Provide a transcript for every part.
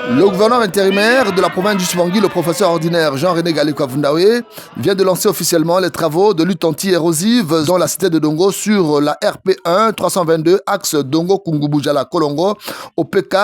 Le gouverneur intérimaire de la province du Subangui, le professeur ordinaire Jean-René Galeko-Avundawe, vient de lancer officiellement les travaux de lutte anti-érosive dans la cité de Dongo sur la RP1 322 axe Dongo-Kungu-Bujala-Kolongo au PK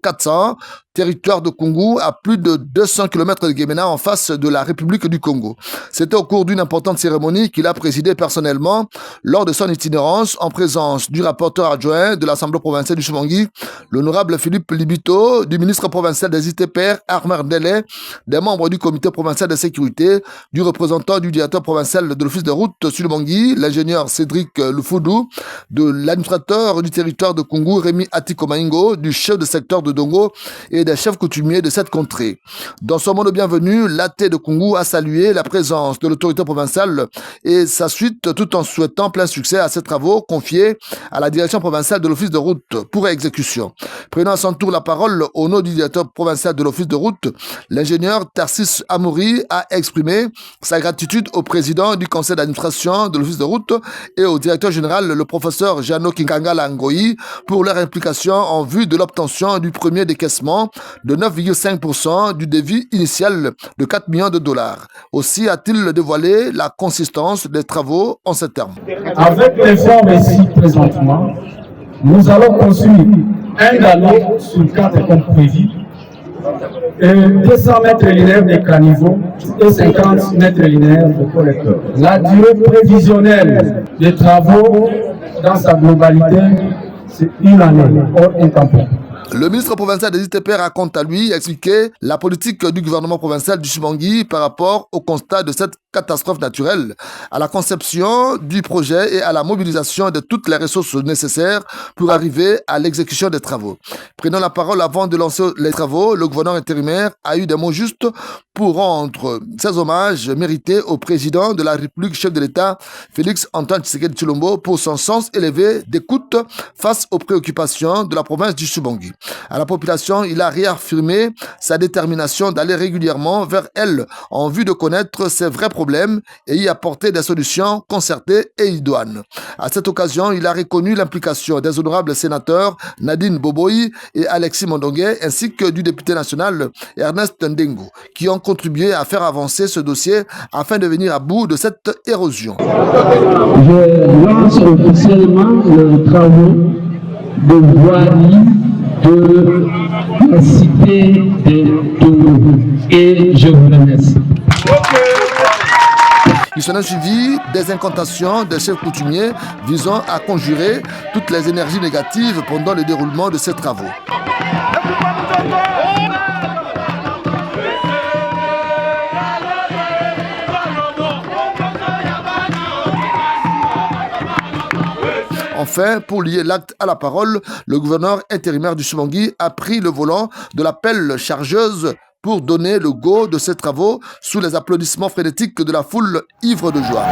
0400, territoire de Kungu à plus de 200 km de Guémena en face de la République du Congo. C'était au cours d'une importante cérémonie qu'il a présidée personnellement lors de son itinérance en présence du rapporteur adjoint de l'Assemblée provinciale du Subangui, l'honorable Philippe Libito, du ministre provincial des ITPR, Armand Dele, des membres du comité provincial de sécurité, du représentant du directeur provincial de l'office de route Subangui, l'ingénieur Cédric Lufoudou, de l'administrateur du territoire de Kungu, Rémi Atikomaingo, du chef de secteur de Dongo et des chefs coutumiers de cette contrée. Dans son mot de bienvenue, l'AT de Kungu a salué la présence de l'autorité provinciale et sa suite tout en souhaitant plein succès à ces travaux confiés à la direction provinciale de l'office de route pour exécution. Prenant à son tour la parole au nom du directeur provincial de l'office de route, l'ingénieur Tarsis Amouri a exprimé sa gratitude au président du conseil d'administration de l'office de route et au directeur général, le professeur Jano Kinkangala Ngoyi, pour leur implication en vue de l'obtention du premier décaissement de 9,5% du devis initial de 4 millions de dollars. Aussi a-t-il dévoilé la consistance des travaux en ces termes. Avec les fonds ici présentement, nous allons construire un galop sur 4 comme prévu, et 200 mètres linéaires de caniveaux et 50 mètres linéaires de collecteurs. La durée prévisionnelle des travaux dans sa globalité, c'est 1 année, hors intempéries. Le ministre provincial des ITPR a quant à lui expliqué la politique du gouvernement provincial du Subangui par rapport au constat de cette catastrophe naturelle, à la conception du projet et à la mobilisation de toutes les ressources nécessaires pour arriver à l'exécution des travaux. Prenant la parole avant de lancer les travaux, le gouverneur intérimaire a eu des mots justes pour rendre ses hommages mérités au président de la République, chef de l'État, Félix Antoine Tshisekedi Tshilombo, pour son sens élevé d'écoute face aux préoccupations de la province du Subangui. À la population, il a réaffirmé sa détermination d'aller régulièrement vers elle en vue de connaître ses vrais problèmes et y apporter des solutions concertées et idoines. À cette occasion, il a reconnu l'implication des honorables sénateurs Nadine Boboyi et Alexis Mondongue ainsi que du député national Ernest Ndengo qui ont contribué à faire avancer ce dossier afin de venir à bout de cette érosion. Je lance officiellement le travaux de voirie de la cité de Dongo et je vous remercie. Il s'en a suivi des incantations des chefs coutumiers visant à conjurer toutes les énergies négatives pendant le déroulement de ces travaux. Enfin, pour lier l'acte à la parole, le gouverneur intérimaire du Subangui a pris le volant de la pelle chargeuse pour donner le go de ces travaux sous les applaudissements frénétiques de la foule ivre de joie.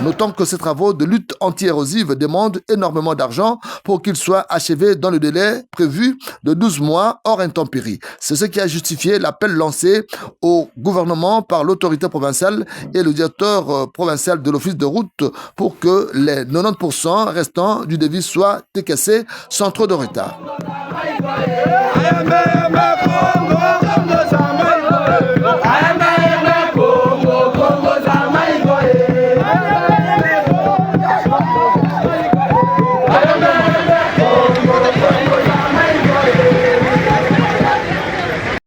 Notons que ces travaux de lutte anti-érosive demandent énormément d'argent pour qu'ils soient achevés dans le délai prévu de 12 mois hors intempéries. C'est ce qui a justifié l'appel lancé au gouvernement par l'autorité provinciale et le directeur provincial de l'office de route pour que les 90% restants du devis soient décaissés sans trop de retard.